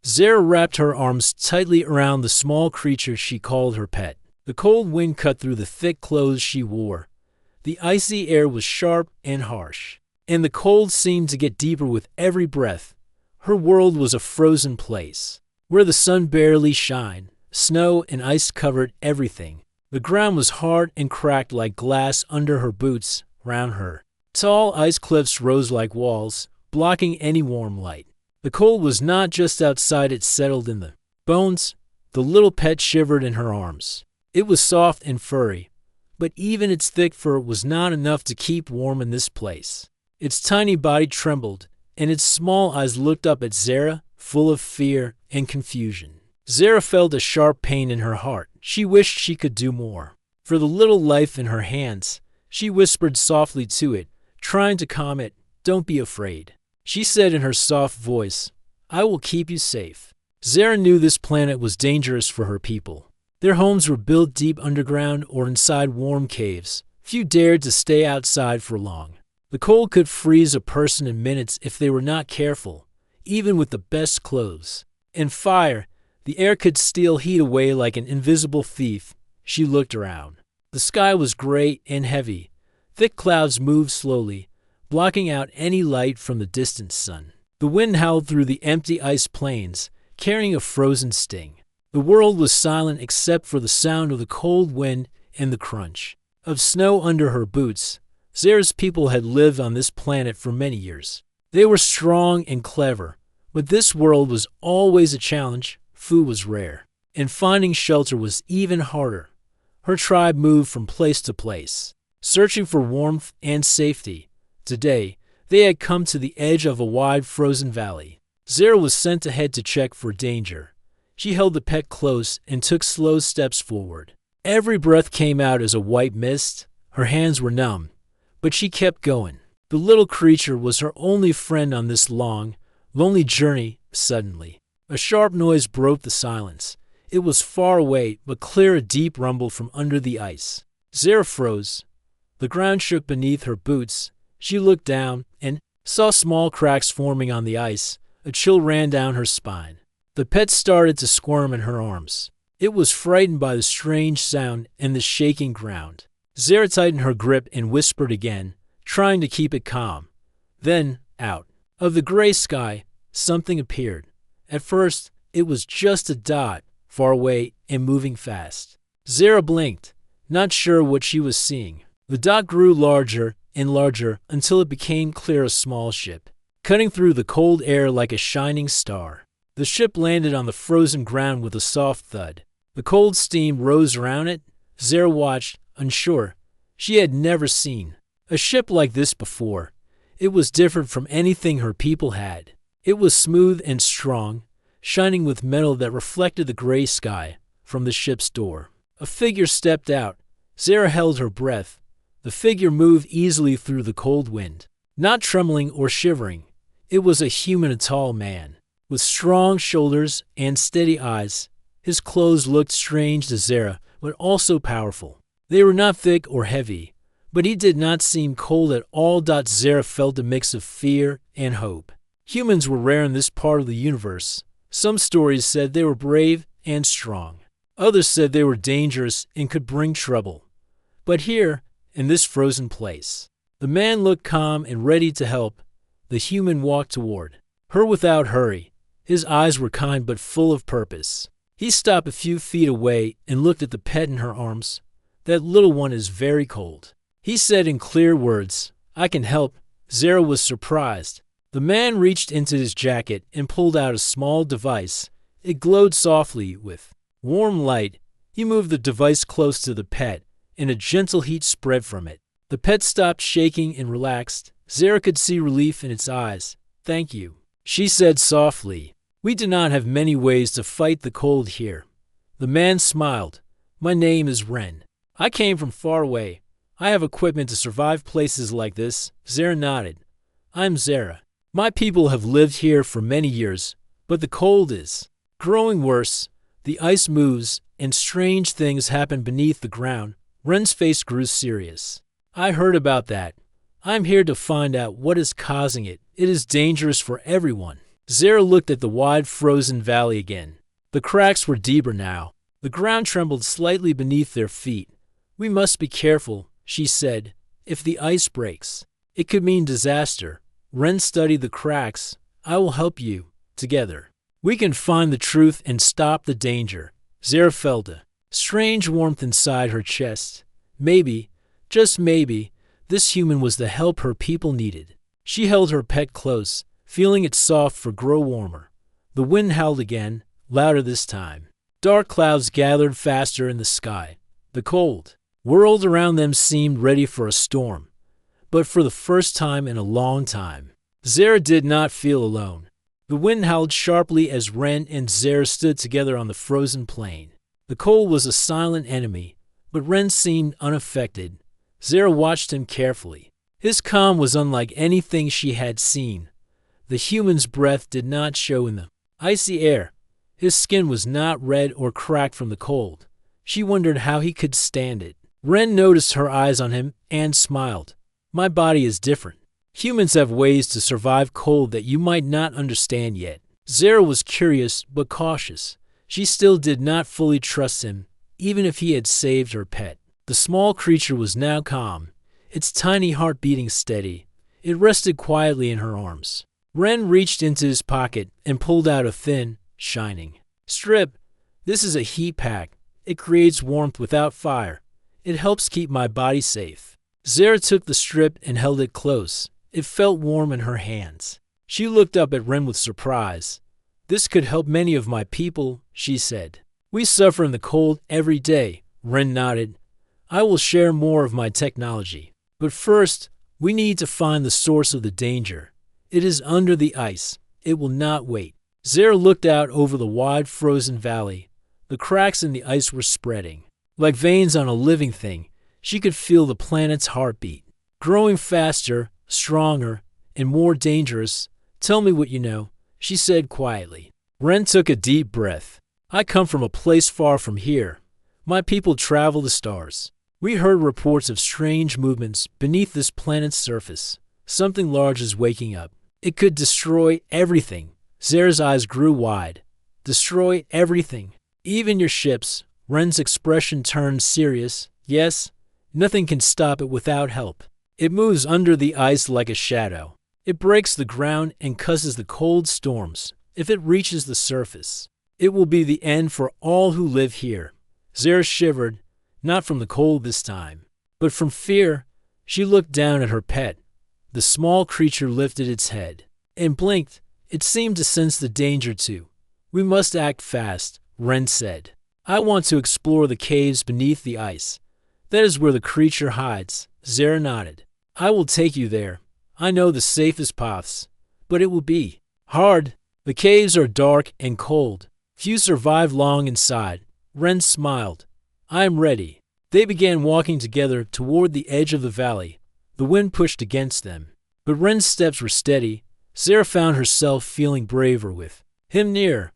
Zara wrapped her arms tightly around the small creature she called her pet. The cold wind cut through the thick clothes she wore. The icy air was sharp and harsh, and the cold seemed to get deeper with every breath. Her world was a frozen place, where the sun barely shined. Snow and ice covered everything. The ground was hard and cracked like glass under her boots. Round her, tall ice cliffs rose like walls, blocking any warm light. The cold was not just outside, it settled in the bones. The little pet shivered in her arms. It was soft and furry, but even its thick fur was not enough to keep warm in this place. Its tiny body trembled, and its small eyes looked up at Zara, full of fear and confusion. Zara felt a sharp pain in her heart. She wished she could do more. For the little life in her hands, she whispered softly to it, trying to calm it. "Don't be afraid," she said in her soft voice. "I will keep you safe." Zara knew this planet was dangerous for her people. Their homes were built deep underground or inside warm caves. Few dared to stay outside for long. The cold could freeze a person in minutes if they were not careful, even with the best clothes. And fire, the air could steal heat away like an invisible thief. She looked around. The sky was gray and heavy. Thick clouds moved slowly, blocking out any light from the distant sun. The wind howled through the empty ice plains, carrying a frozen sting. The world was silent except for the sound of the cold wind and the crunch of snow under her boots. Zara's people had lived on this planet for many years. They were strong and clever, but this world was always a challenge. Food was rare, and finding shelter was even harder. Her tribe moved from place to place, searching for warmth and safety. Today, they had come to the edge of a wide frozen valley. Zara was sent ahead to check for danger. She held the pet close and took slow steps forward. Every breath came out as a white mist. Her hands were numb, but she kept going. The little creature was her only friend on this long, lonely journey. Suddenly, a sharp noise broke the silence. It was far away, but clear. A deep rumble from under the ice. Zara froze. The ground shook beneath her boots. She looked down and saw small cracks forming on the ice. A chill ran down her spine. The pet started to squirm in her arms. It was frightened by the strange sound and the shaking ground. Zara tightened her grip and whispered again, trying to keep it calm. Then, out of the gray sky, something appeared. At first, it was just a dot, far away and moving fast. Zara blinked, not sure what she was seeing. The dot grew larger and larger until it became clear, a small ship, cutting through the cold air like a shining star. The ship landed on the frozen ground with a soft thud. The cold steam rose around it. Zara watched, unsure. She had never seen a ship like this before. It was different from anything her people had. It was smooth and strong, shining with metal that reflected the gray sky. From the ship's door, a figure stepped out. Zara held her breath. The figure moved easily through the cold wind, not trembling or shivering. It was a human, a tall man, with strong shoulders and steady eyes. His clothes looked strange to Zara, but also powerful. They were not thick or heavy, but he did not seem cold at all. Zara felt a mix of fear and hope. Humans were rare in this part of the universe. Some stories said they were brave and strong. Others said they were dangerous and could bring trouble. But here, in this frozen place, the man looked calm and ready to help. The human walked toward her without hurry. His eyes were kind but full of purpose. He stopped a few feet away and looked at the pet in her arms. "That little one is very cold," he said in clear words. "I can help." Zara was surprised. The man reached into his jacket and pulled out a small device. It glowed softly with warm light. He moved the device close to the pet, and a gentle heat spread from it. The pet stopped shaking and relaxed. Zara could see relief in its eyes. "Thank you," she said softly. "We do not have many ways to fight the cold here." The man smiled. "My name is Ren. I came from far away. I have equipment to survive places like this." Zara nodded. "I'm Zara. My people have lived here for many years, but the cold is growing worse. The ice moves, and strange things happen beneath the ground." Ren's face grew serious. "I heard about that. I'm here to find out what is causing it. It is dangerous for everyone." Zara looked at the wide frozen valley again. The cracks were deeper now. The ground trembled slightly beneath their feet. "We must be careful," she said. "If the ice breaks, it could mean disaster." Ren studied the cracks. "I will help you. Together, we can find the truth and stop the danger." Zara felt a strange warmth inside her chest. Maybe, just maybe, this human was the help her people needed. She held her pet close, feeling its soft fur grow warmer. The wind howled again, louder this time. Dark clouds gathered faster in the sky. The cold world around them seemed ready for a storm. But for the first time in a long time, Zara did not feel alone. The wind howled sharply as Ren and Zara stood together on the frozen plain. The cold was a silent enemy, but Ren seemed unaffected. Zara watched him carefully. His calm was unlike anything she had seen. The human's breath did not show in the icy air. His skin was not red or cracked from the cold. She wondered how he could stand it. Ren noticed her eyes on him and smiled. "My body is different. Humans have ways to survive cold that you might not understand yet." Zara was curious but cautious. She still did not fully trust him, even if he had saved her pet. The small creature was now calm, its tiny heart beating steady. It rested quietly in her arms. Ren reached into his pocket and pulled out a thin, shining strip. "This is a heat pack. It creates warmth without fire. It helps keep my body safe." Zara took the strip and held it close. It felt warm in her hands. She looked up at Ren with surprise. "This could help many of my people," she said. "We suffer in the cold every day." Ren nodded. "I will share more of my technology. But first, we need to find the source of the danger. It is under the ice. It will not wait." Zara looked out over the wide frozen valley. The cracks in the ice were spreading. Like veins on a living thing, she could feel the planet's heartbeat. Growing faster, stronger, and more dangerous. "Tell me what you know," she said quietly. Ren took a deep breath. "I come from a place far from here. My people travel the stars. We heard reports of strange movements beneath this planet's surface. Something large is waking up. It could destroy everything." Zara's eyes grew wide. "Destroy everything? Even your ships?" Ren's expression turned serious. "Yes, nothing can stop it without help. It moves under the ice like a shadow. It breaks the ground and causes the cold storms. If it reaches the surface, it will be the end for all who live here." Zara shivered, not from the cold this time, but from fear. She looked down at her pet. The small creature lifted its head and blinked. It seemed to sense the danger too. "We must act fast," Ren said. "I want to explore the caves beneath the ice. That is where the creature hides." Zara nodded. "I will take you there. I know the safest paths, but it will be hard. The caves are dark and cold. Few survive long inside." Ren smiled. "I am ready." They began walking together toward the edge of the valley. The wind pushed against them, but Ren's steps were steady. Zara found herself feeling braver with him near.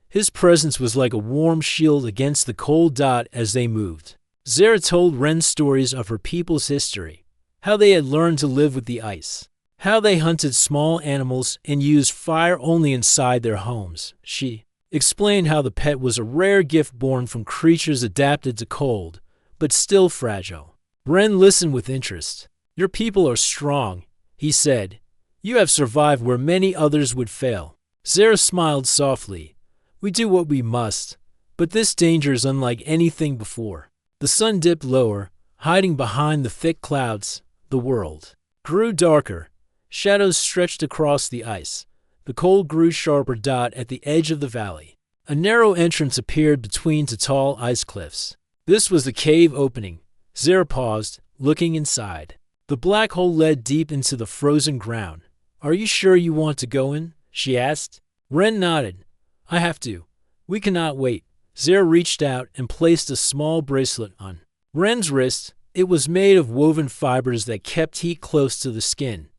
His presence was like a warm shield against the cold dot as they moved. Zara told Ren stories of her people's history, how they had learned to live with the ice, how they hunted small animals and used fire only inside their homes. She explained how the pet was a rare gift born from creatures adapted to cold, but still fragile. Ren listened with interest. "Your people are strong," he said. "You have survived where many others would fail." Zara smiled softly. "We do what we must, but this danger is unlike anything before." The sun dipped lower, hiding behind the thick clouds. The world grew darker. Shadows stretched across the ice. The cold grew sharper dot at the edge of the valley. A narrow entrance appeared between two tall ice cliffs. This was the cave opening. Zara paused, looking inside. The black hole led deep into the frozen ground. "Are you sure you want to go in?" she asked. Ren nodded. "I have to. We cannot wait." Zara reached out and placed a small bracelet on Ren's wrist. It was made of woven fibers that kept heat close to the skin.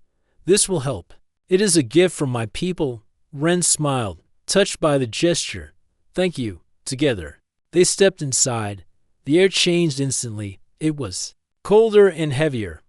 "This will help. It is a gift from my people." Ren smiled, touched by the gesture. "Thank you." Together, they stepped inside. The air changed instantly. It was colder and heavier.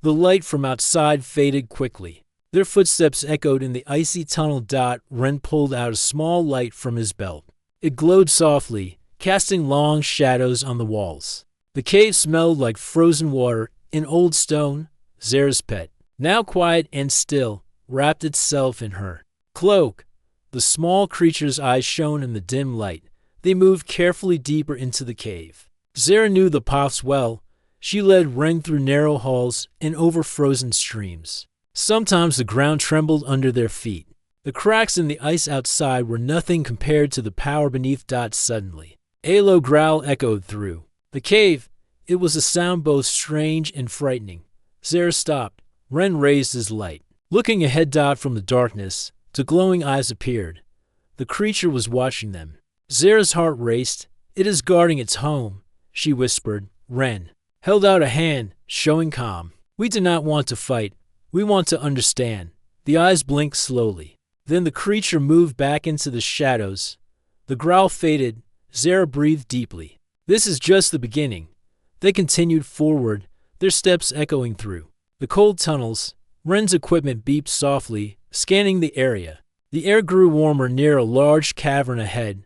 The light from outside faded quickly. Their footsteps echoed in the icy tunnel. Ren pulled out a small light from his belt. It glowed softly, casting long shadows on the walls. The cave smelled like frozen water. An old stone, Zara's pet, now quiet and still, wrapped itself in her cloak. The small creature's eyes shone in the dim light. They moved carefully deeper into the cave. Zara knew the paths well. She led Ren through narrow halls and over frozen streams. Sometimes the ground trembled under their feet. The cracks in the ice outside were nothing compared to the power beneath. Suddenly, a low growl echoed through the cave. It was a sound both strange and frightening. Zara stopped. Ren raised his light. Looking ahead. From the darkness, two glowing eyes appeared. The creature was watching them. Zara's heart raced. It is guarding its home, she whispered. Ren held out a hand, showing calm. We do not want to fight. We want to understand. The eyes blinked slowly. Then the creature moved back into the shadows. The growl faded. Zara breathed deeply. This is just the beginning. They continued forward, their steps echoing through the cold tunnels. Ren's equipment beeped softly, scanning the area. The air grew warmer near a large cavern ahead.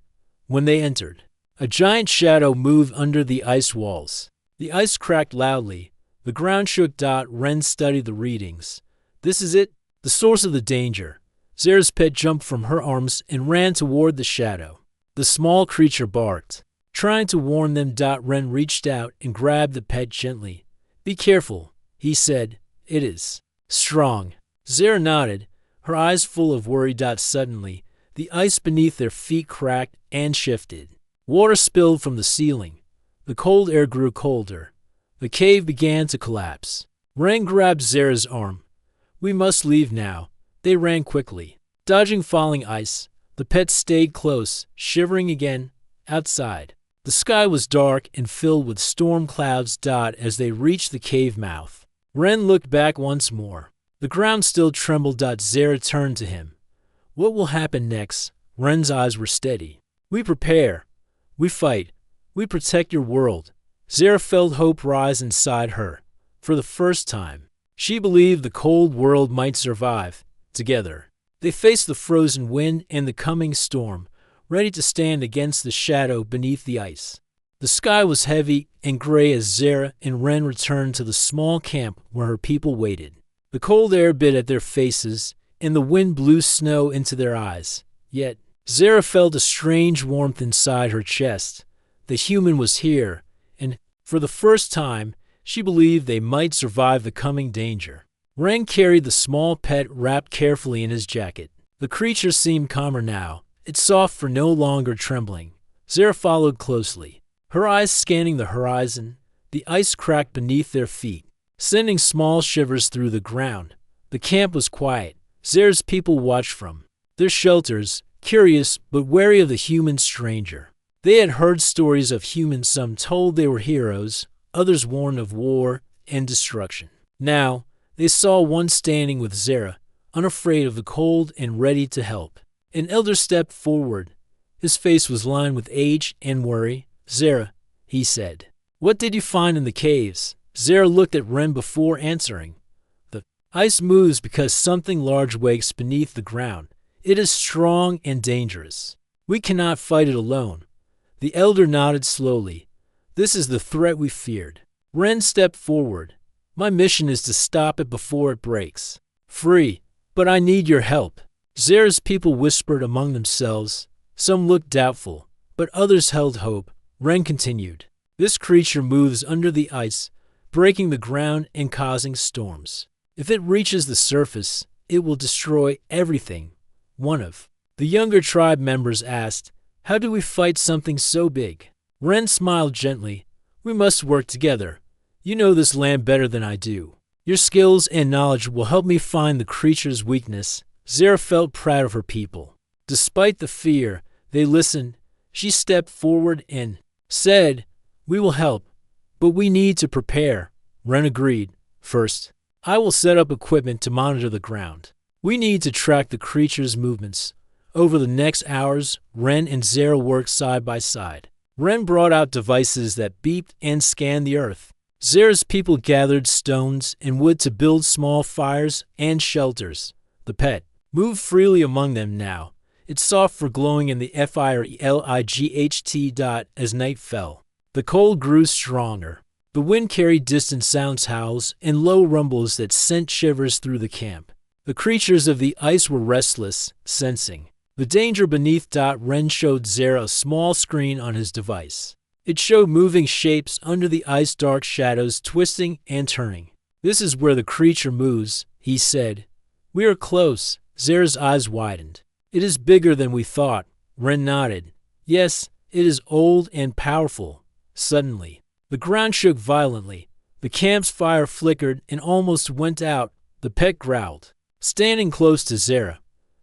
When they entered, a giant shadow moved under the ice walls. The ice cracked loudly. The ground shook. Ren studied the readings. This is it, the source of the danger. Zara's pet jumped from her arms and ran toward the shadow. The small creature barked, trying to warn them. Ren reached out and grabbed the pet gently. Be careful, he said. It is strong. Zara nodded, her eyes full of worry. Suddenly, the ice beneath their feet cracked and shifted. Water spilled from the ceiling. The cold air grew colder. The cave began to collapse. Ren grabbed Zara's arm. We must leave now. They ran quickly, dodging falling ice. The pet stayed close, shivering again. Outside, the sky was dark and filled with storm clouds. As they reached the cave mouth, Ren looked back once more. The ground still trembled. Zara turned to him. What will happen next? Ren's eyes were steady. We prepare. We fight. We protect your world. Zara felt hope rise inside her. For the first time, she believed the cold world might survive. Together, they faced the frozen wind and the coming storm, ready to stand against the shadow beneath the ice. The sky was heavy and gray as Zara and Ren returned to the small camp where her people waited. The cold air bit at their faces, and the wind blew snow into their eyes. Yet, Zara felt a strange warmth inside her chest. The human was here, and, for the first time, she believed they might survive the coming danger. Ren carried the small pet wrapped carefully in his jacket. The creature seemed calmer now, its soft fur no longer trembling. Zara followed closely, her eyes scanning the horizon. The ice cracked beneath their feet, sending small shivers through the ground. The camp was quiet. Zara's people watched from their shelters, curious but wary of the human stranger. They had heard stories of humans, some told they were heroes, others warned of war and destruction. Now, they saw one standing with Zara, unafraid of the cold and ready to help. An elder stepped forward. His face was lined with age and worry. Zara, he said, what did you find in the caves? Zara looked at Ren before answering. The ice moves because something large wakes beneath the ground. It is strong and dangerous. We cannot fight it alone. The elder nodded slowly. This is the threat we feared. Ren stepped forward. My mission is to stop it before it breaks free, but I need your help. Zara's people whispered among themselves. Some looked doubtful, but others held hope. Ren continued. This creature moves under the ice, breaking the ground and causing storms. If it reaches the surface, it will destroy everything. One of the younger tribe members asked, how do we fight something so big? Ren smiled gently. We must work together. You know this land better than I do. Your skills and knowledge will help me find the creature's weakness. Zara felt proud of her people. Despite the fear, they listened. She stepped forward and said, we will help, but we need to prepare. Ren agreed. First, I will set up equipment to monitor the ground. We need to track the creature's movements. Over the next hours, Ren and Zara worked side by side. Ren brought out devices that beeped and scanned the earth. Zara's people gathered stones and wood to build small fires and shelters. The pet moved freely among them now, its soft fur glowing in the fire as night fell. The cold grew stronger. The wind carried distant sounds, howls, and low rumbles that sent shivers through the camp. The creatures of the ice were restless, sensing the danger beneath. Ren showed Zara a small screen on his device. It showed moving shapes under the ice, dark shadows twisting and turning. "This is where the creature moves," he said. "We are close." Zara's eyes widened. "It is bigger than we thought." Ren nodded. "Yes, it is old and powerful." Suddenly, the ground shook violently. The camp's fire flickered and almost went out. The pet growled. Standing close to Zara,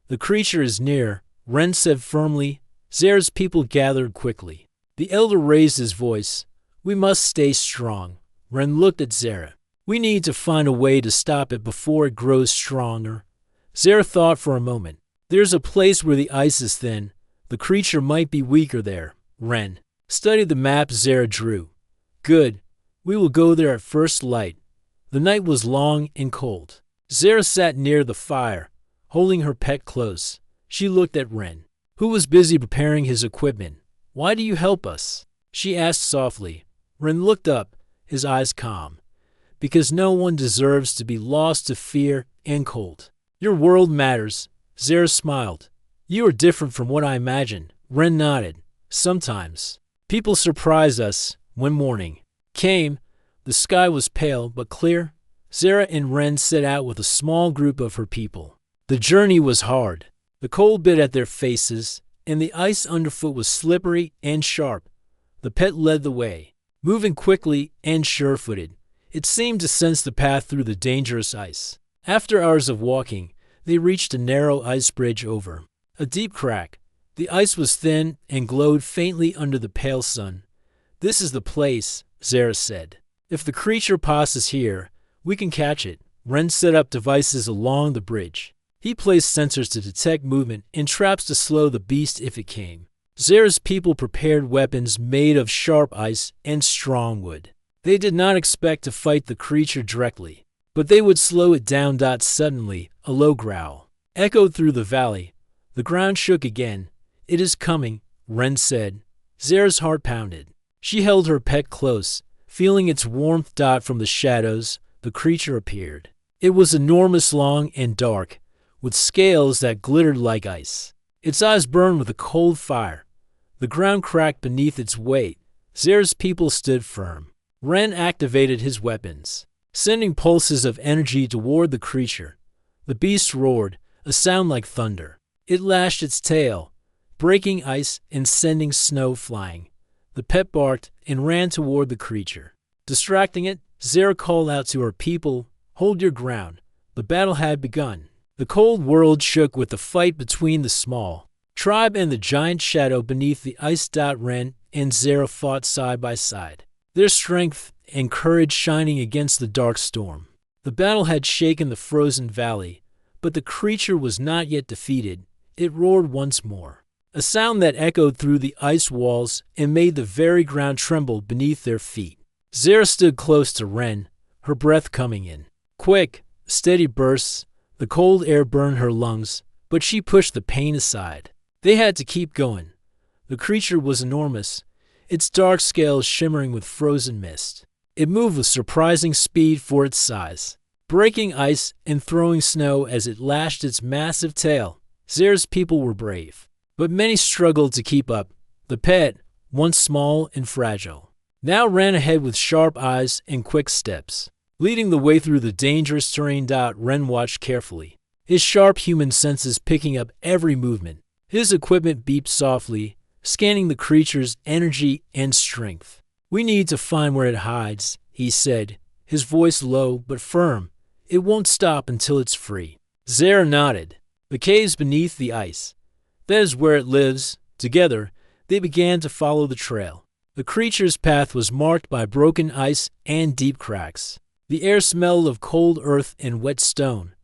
"The creature is near," Ren said firmly. Zara's people gathered quickly. The elder raised his voice. "We must stay strong." Ren looked at Zara. "We need to find a way to stop it before it grows stronger." Zara thought for a moment. "There's a place where the ice is thin. The creature might be weaker there." Ren studied the map Zara drew. "Good. We will go there at first light." The night was long and cold. Zara sat near the fire, holding her pet close. She looked at Ren, who was busy preparing his equipment. "Why do you help us?" she asked softly. Ren looked up, his eyes calm. "Because no one deserves to be lost to fear and cold. Your world matters." Zara smiled. "You are different from what I imagined." Ren nodded. "Sometimes people surprise us." When morning came, the sky was pale but clear. Zara and Ren set out with a small group of her people. The journey was hard. The cold bit at their faces, and the ice underfoot was slippery and sharp. The pet led the way, moving quickly and sure-footed. It seemed to sense the path through the dangerous ice. After hours of walking, they reached a narrow ice bridge over a deep crack. The ice was thin and glowed faintly under the pale sun. "This is the place," Zara said. "If the creature passes here, we can catch it." Ren set up devices along the bridge. He placed sensors to detect movement and traps to slow the beast if it came. Zara's people prepared weapons made of sharp ice and strong wood. They did not expect to fight the creature directly, but they would slow it down. Suddenly, a low growl echoed through the valley. The ground shook again. "It is coming," Ren said. Zara's heart pounded. She held her pet close, feeling its warmth. From the shadows, the creature appeared. It was enormous, long and dark, with scales that glittered like ice. Its eyes burned with a cold fire. The ground cracked beneath its weight. Zara's people stood firm. Ren activated his weapons, sending pulses of energy toward the creature. The beast roared, a sound like thunder. It lashed its tail, breaking ice and sending snow flying. The pet barked and ran toward the creature. Distracting it, Zara called out to her people, "Hold your ground." The battle had begun. The cold world shook with the fight between the small tribe and the giant shadow beneath the ice. Ren and Zara fought side by side, their strength and courage shining against the dark storm. The battle had shaken the frozen valley, but the creature was not yet defeated. It roared once more, a sound that echoed through the ice walls and made the very ground tremble beneath their feet. Zara stood close to Ren, her breath coming in quick, steady bursts. The cold air burned her lungs, but she pushed the pain aside. They had to keep going. The creature was enormous, its dark scales shimmering with frozen mist. It moved with surprising speed for its size, breaking ice and throwing snow as it lashed its massive tail. Zara's people were brave, but many struggled to keep up. The pet, once small and fragile, now ran ahead with sharp eyes and quick steps, leading the way through the dangerous terrain. Ren watched carefully, his sharp human senses picking up every movement. His equipment beeped softly, scanning the creature's energy and strength. "We need to find where it hides," he said, his voice low but firm. "It won't stop until it's free." Zara nodded. "The caves beneath the ice. That is where it lives." Together, they began to follow the trail. The creature's path was marked by broken ice and deep cracks. The air smelled of cold earth and wet stone.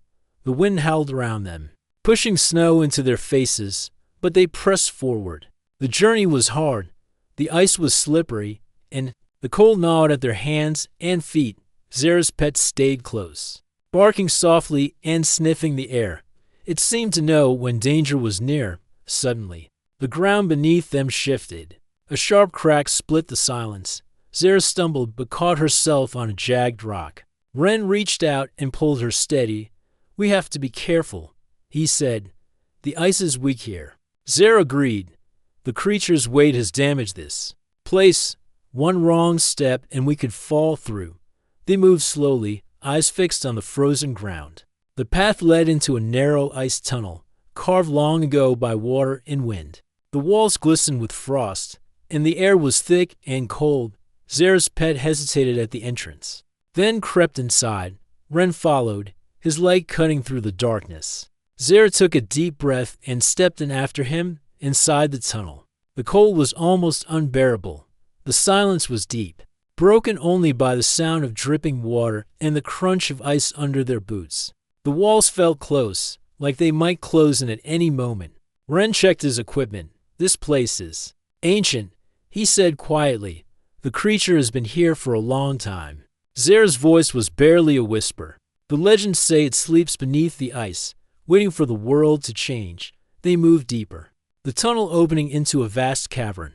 The wind howled around them, pushing snow into their faces, but they pressed forward. The journey was hard. The ice was slippery, and The cold gnawed at their hands and feet. Zara's pet stayed close, barking softly and sniffing the air. It seemed to know when danger was near. Suddenly, the ground beneath them shifted. A sharp crack split the silence. Zara stumbled but caught herself on a jagged rock. Ren reached out and pulled her steady. "We have to be careful," he said. "The ice is weak here." Zara agreed. "The creature's weight has damaged this place. One wrong step and we could fall through." They moved slowly, eyes fixed on the frozen ground. The path led into a narrow ice tunnel, carved long ago by water and wind. The walls glistened with frost, and the air was thick and cold. Zara's pet hesitated at the entrance, then crept inside. Ren followed, his light cutting through the darkness. Zara took a deep breath and stepped in after him inside the tunnel. The cold was almost unbearable. The silence was deep, broken only by the sound of dripping water and the crunch of ice under their boots. The walls felt close, like they might close in at any moment. Ren checked his equipment. "This place is ancient," he said quietly. "The creature has been here for a long time." Zara's voice was barely a whisper. "The legends say it sleeps beneath the ice, waiting for the world to change." They moved deeper, the tunnel opening into a vast cavern.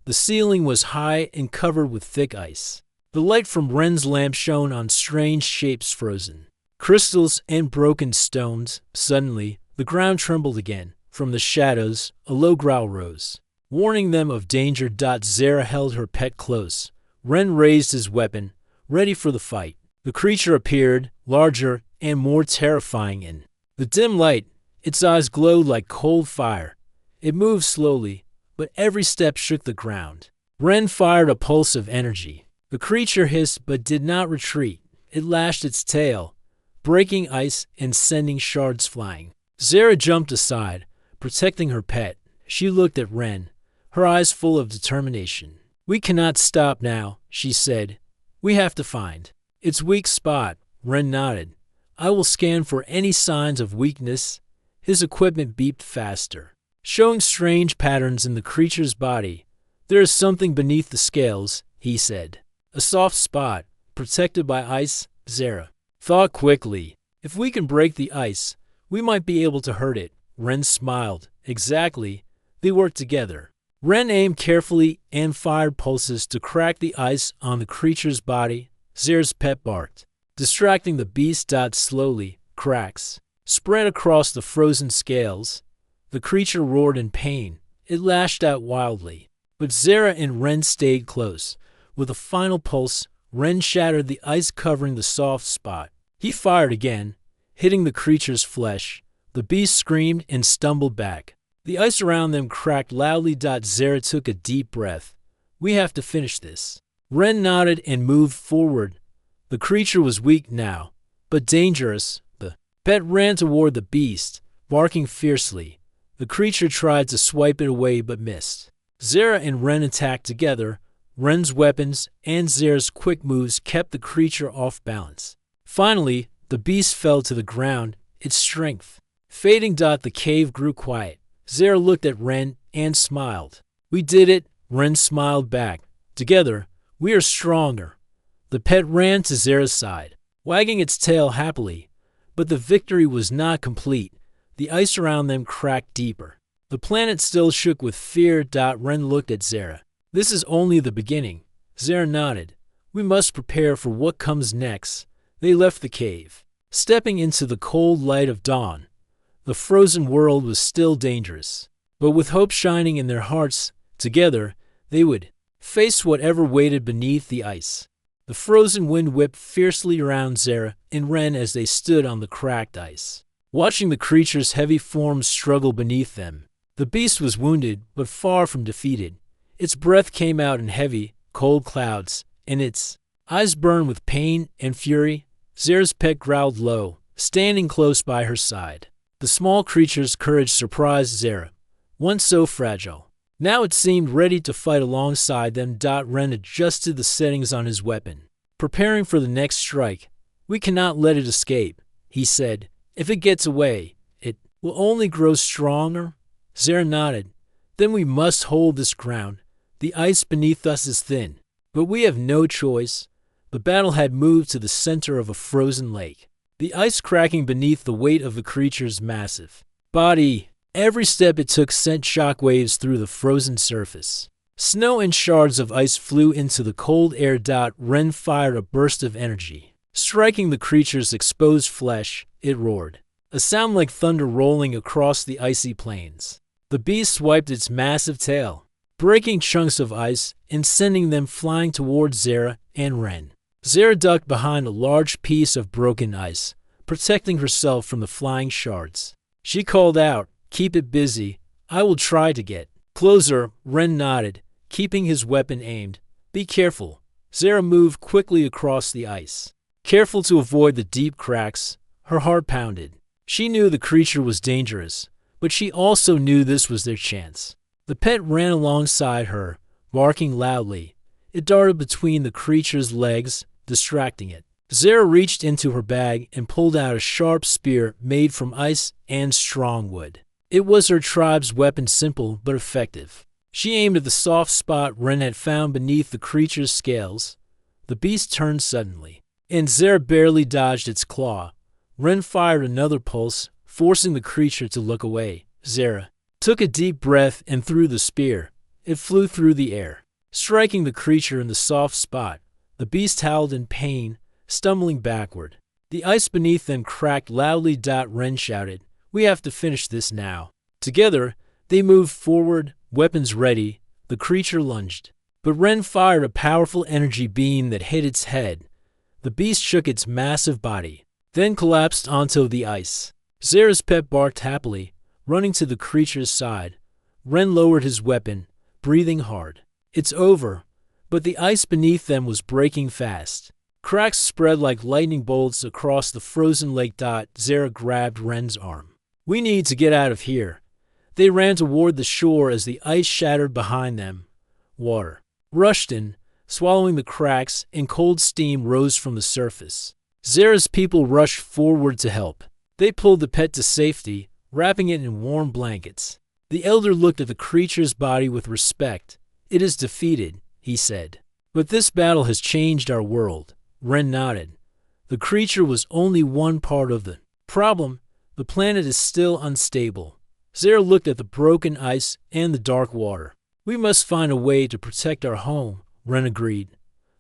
The ceiling was high and covered with thick ice. The light from Ren's lamp shone on strange shapes, frozen crystals and broken stones. Suddenly, the ground trembled again. From the shadows, a low growl rose, warning them of danger. Zara held her pet close. Ren raised his weapon, ready for the fight. The creature appeared, larger and more terrifying in the dim light. Its eyes glowed like cold fire. It moved slowly, but every step shook the ground. Ren fired a pulse of energy. The creature hissed but did not retreat. It lashed its tail, breaking ice and sending shards flying. Zara jumped aside, protecting her pet. She looked at Ren, her eyes full of determination. "We cannot stop now," she said. "We have to find its weak spot." Ren nodded. "I will scan for any signs of weakness." His equipment beeped faster, showing strange patterns in the creature's body. "There is something beneath the scales," he said. "A soft spot, protected by ice." Zara thought quickly. "If we can break the ice, we might be able to hurt it." Ren smiled. "Exactly." They worked together. Ren aimed carefully and fired pulses to crack the ice on the creature's body. Zara's pet barked, distracting the beast. Slowly, cracks spread across the frozen scales. The creature roared in pain. It lashed out wildly. But Zara and Ren stayed close. With a final pulse, Ren shattered the ice covering the soft spot. He fired again, hitting the creature's flesh. The beast screamed and stumbled back. The ice around them cracked loudly. Zara took a deep breath. "We have to finish this." Ren nodded and moved forward. The creature was weak now, but dangerous. The pet ran toward the beast, barking fiercely. The creature tried to swipe it away but missed. Zara and Ren attacked together. Ren's weapons and Zara's quick moves kept the creature off balance. Finally, the beast fell to the ground, its strength fading. The cave grew quiet. Zara looked at Ren and smiled. "We did it." Ren smiled back. "Together, we are stronger." The pet ran to Zara's side, wagging its tail happily. But the victory was not complete. The ice around them cracked deeper. The planet still shook with fear. Ren looked at Zara. "This is only the beginning." Zara nodded. "We must prepare for what comes next." They left the cave, stepping into the cold light of dawn. The frozen world was still dangerous, but with hope shining in their hearts, together, they would face whatever waited beneath the ice. The frozen wind whipped fiercely around Zara and Ren as they stood on the cracked ice, watching the creature's heavy forms struggle beneath them. The beast was wounded, but far from defeated. Its breath came out in heavy, cold clouds, and its eyes burned with pain and fury. Zara's pet growled low, standing close by her side. The small creature's courage surprised Zara, once so fragile. Now it seemed ready to fight alongside them. Ren adjusted the settings on his weapon, preparing for the next strike. "We cannot let it escape," he said. "If it gets away, it will only grow stronger." Zara nodded. "Then we must hold this ground. The ice beneath us is thin, But we have no choice. The battle had moved to the center of a frozen lake. The ice cracking beneath the weight of the creature's massive body. Every step it took sent shockwaves through the frozen surface. Snow and shards of ice flew into the cold air. Ren fired a burst of energy. Striking the creature's exposed flesh, it roared, a sound like thunder rolling across the icy plains. The beast swiped its massive tail, breaking chunks of ice and sending them flying towards Zara and Ren. Zara ducked behind a large piece of broken ice, protecting herself from the flying shards. She called out, "Keep it busy. I will try to get closer." Ren nodded, keeping his weapon aimed. "Be careful." Zara moved quickly across the ice, careful to avoid the deep cracks. Her heart pounded. She knew the creature was dangerous, but she also knew this was their chance. The pet ran alongside her, barking loudly. It darted between the creature's legs, distracting it. Zara reached into her bag and pulled out a sharp spear made from ice and strong wood. It was her tribe's weapon, simple but effective. She aimed at the soft spot Ren had found beneath the creature's scales. The beast turned suddenly, and Zara barely dodged its claw. Ren fired another pulse, forcing the creature to look away. Zara took a deep breath and threw the spear. It flew through the air, striking the creature in the soft spot. The beast howled in pain, stumbling backward. The ice beneath them cracked loudly. Ren shouted, "We have to finish this now." Together, they moved forward, weapons ready. The creature lunged, but Ren fired a powerful energy beam that hit its head. The beast shook its massive body, then collapsed onto the ice. Zara's pet barked happily, running to the creature's side. Ren lowered his weapon, breathing hard. "It's over." But the ice beneath them was breaking fast. Cracks spread like lightning bolts across the frozen lake. Zara grabbed Ren's arm. "We need to get out of here." They ran toward the shore as the ice shattered behind them. Water rushed in, swallowing the cracks, and cold steam rose from the surface. Zara's people rushed forward to help. They pulled the pet to safety, wrapping it in warm blankets. The elder looked at the creature's body with respect. "It is defeated," he said. "But this battle has changed our world." Ren nodded. "The creature was only one part of the problem. The planet is still unstable." Zara looked at the broken ice and the dark water. "We must find a way to protect our home," Ren agreed.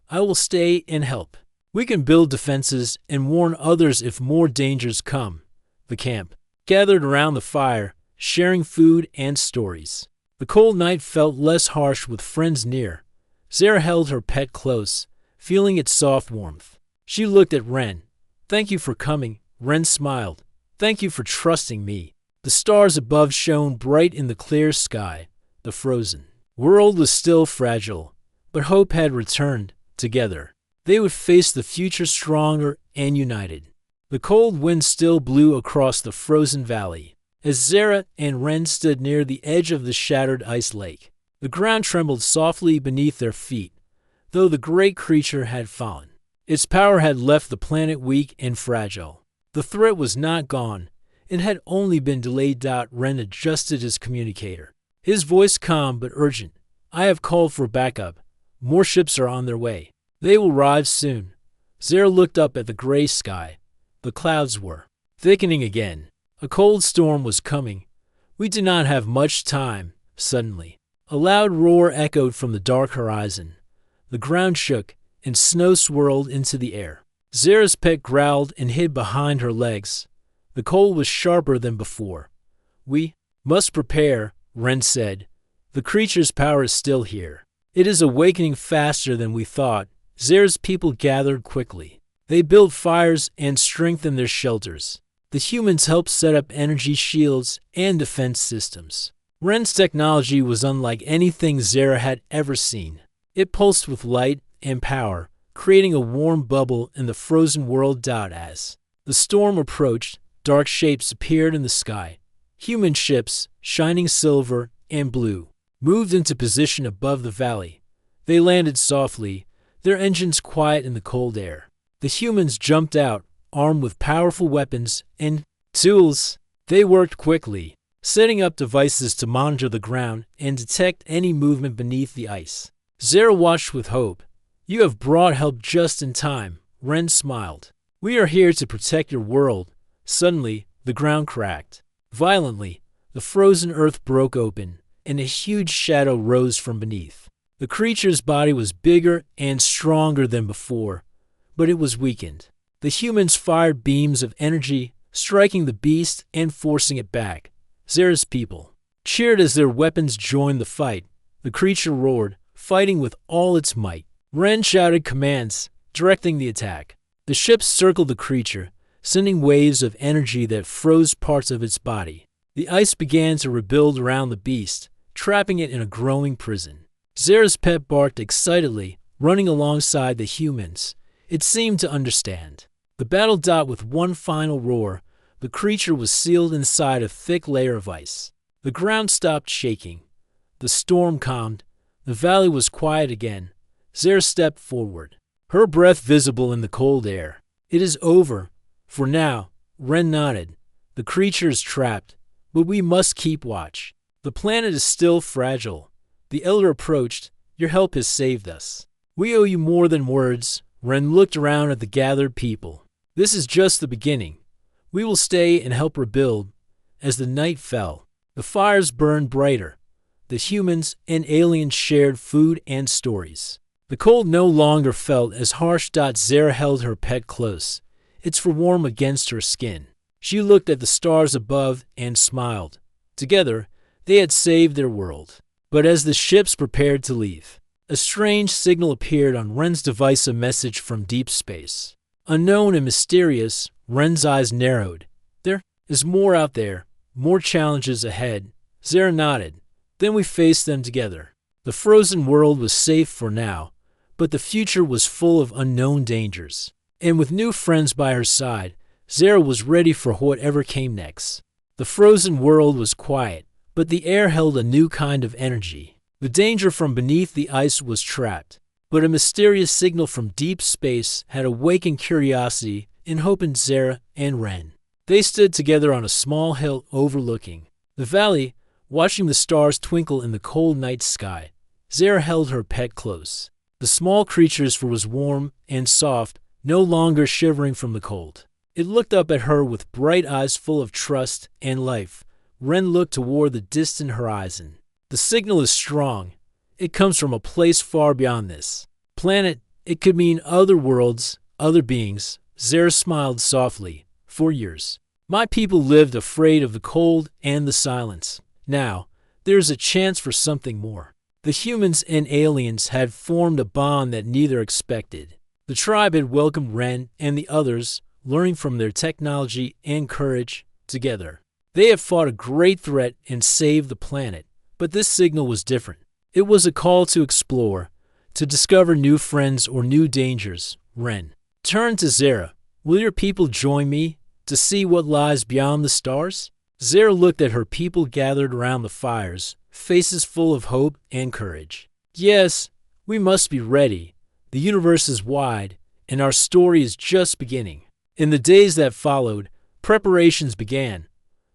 "I will stay and help. We can build defenses and warn others if more dangers come." The camp gathered around the fire, sharing food and stories. The cold night felt less harsh with friends near. Zara held her pet close, feeling its soft warmth. She looked at Ren. "Thank you for coming." Ren smiled. "Thank you for trusting me." The stars above shone bright in the clear sky. The frozen world was still fragile, but hope had returned. Together, they would face the future stronger and united. The cold wind still blew across the frozen valley. As Zara and Ren stood near the edge of the shattered ice lake, the ground trembled softly beneath their feet, though the great creature had fallen. Its power had left the planet weak and fragile. The threat was not gone. It had only been delayed. Ren adjusted his communicator, his voice calm but urgent. "I have called for backup. More ships are on their way. They will arrive soon." Zara looked up at the gray sky. The clouds were thickening again. A cold storm was coming. "We do not have much time." Suddenly, a loud roar echoed from the dark horizon. The ground shook, and snow swirled into the air. Zara's pet growled and hid behind her legs. The cold was sharper than before. "We must prepare," Ren said. "The creature's power is still here. It is awakening faster than we thought." Zara's people gathered quickly. They built fires and strengthened their shelters. The humans helped set up energy shields and defense systems. Ren's technology was unlike anything Zara had ever seen. It pulsed with light and power, creating a warm bubble in the frozen world. As the storm approached, dark shapes appeared in the sky. Human ships, shining silver and blue, moved into position above the valley. They landed softly, their engines quiet in the cold air. The humans jumped out, armed with powerful weapons and tools. They worked quickly, setting up devices to monitor the ground and detect any movement beneath the ice. Zara watched with hope. You have brought help just in time, Ren smiled. We are here to protect your world. Suddenly, the ground cracked. Violently, the frozen earth broke open, and a huge shadow rose from beneath. The creature's body was bigger and stronger than before, but it was weakened. The humans fired beams of energy, striking the beast and forcing it back. Zera's people cheered as their weapons joined the fight. The creature roared, fighting with all its might. Ren shouted commands, directing the attack. The ship circled the creature, sending waves of energy that froze parts of its body. The ice began to rebuild around the beast, trapping it in a growing prison. Zera's pet barked excitedly, running alongside the humans. It seemed to understand. The battle died with one final roar. The creature was sealed inside a thick layer of ice. The ground stopped shaking. The storm calmed. The valley was quiet again. Zera stepped forward, her breath visible in the cold air. It is over. For now, Ren nodded. The creature is trapped, but we must keep watch. The planet is still fragile. The elder approached. Your help has saved us. We owe you more than words. Ren looked around at the gathered people. This is just the beginning. We will stay and help rebuild. As the night fell, the fires burned brighter. The humans and aliens shared food and stories. The cold no longer felt as harsh. Zera held her pet close, its fur warm against her skin. She looked at the stars above and smiled. Together, they had saved their world. But as the ships prepared to leave, a strange signal appeared on Ren's device, a message from deep space. Unknown and mysterious, Ren's eyes narrowed. There is more out there, more challenges ahead. Zera nodded. Then we faced them together. The frozen world was safe for now, but the future was full of unknown dangers. And with new friends by her side, Zera was ready for whatever came next. The frozen world was quiet, but the air held a new kind of energy. The danger from beneath the ice was trapped, but a mysterious signal from deep space had awakened curiosity and hope in Zera and Ren. They stood together on a small hill overlooking the valley, watching the stars twinkle in the cold night sky. Zera held her pet close. The small creature's fur was warm and soft, no longer shivering from the cold. It looked up at her with bright eyes full of trust and life. Ren looked toward the distant horizon. The signal is strong. It comes from a place far beyond this planet. It could mean other worlds, other beings. Zera smiled softly. For years, my people lived afraid of the cold and the silence. Now, there is a chance for something more. The humans and aliens had formed a bond that neither expected. The tribe had welcomed Ren and the others, learning from their technology and courage together. They had fought a great threat and saved the planet, but this signal was different. It was a call to explore, to discover new friends or new dangers. Ren turned to Zera. Will your people join me to see what lies beyond the stars? Zera looked at her people gathered around the fires, faces full of hope and courage. Yes, we must be ready. The universe is wide, and our story is just beginning. In the days that followed, preparations began.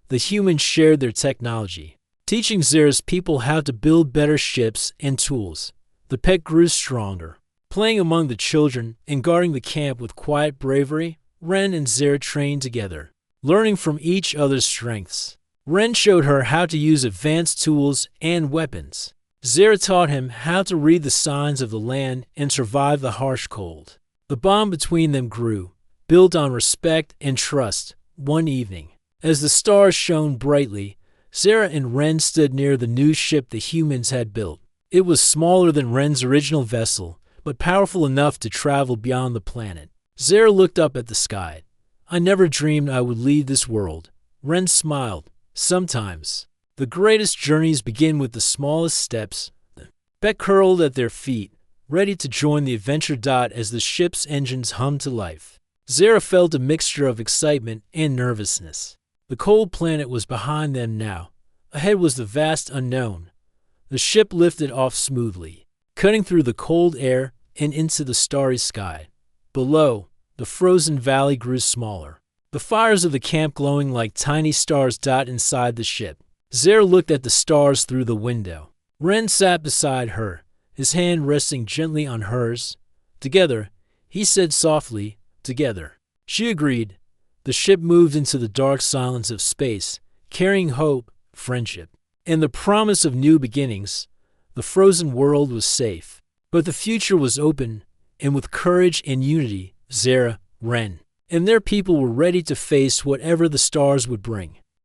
The humans shared their technology, teaching Zera's people how to build better ships and tools. The pet grew stronger. Playing among the children and guarding the camp with quiet bravery, Ren and Zera trained together, learning from each other's strengths. Ren showed her how to use advanced tools and weapons. Zera taught him how to read the signs of the land and survive the harsh cold. The bond between them grew, built on respect and trust. One evening, as the stars shone brightly, Zera and Ren stood near the new ship the humans had built. It was smaller than Ren's original vessel, but powerful enough to travel beyond the planet. Zera looked up at the sky. I never dreamed I would leave this world. Ren smiled. Sometimes, the greatest journeys begin with the smallest steps. Beck curled at their feet, ready to join the adventure. As the ship's engines hummed to life, Zera felt a mixture of excitement and nervousness. The cold planet was behind them now. Ahead was the vast unknown. The ship lifted off smoothly, cutting through the cold air and into the starry sky. Below, the frozen valley grew smaller, the fires of the camp glowing like tiny stars inside the ship. Zera looked at the stars through the window. Ren sat beside her, his hand resting gently on hers. Together, he said softly, together. She agreed. The ship moved into the dark silence of space, carrying hope, friendship, and the promise of new beginnings. The frozen world was safe, but the future was open, and with courage and unity, Zara, Ren, and their people were ready to face whatever the stars would bring.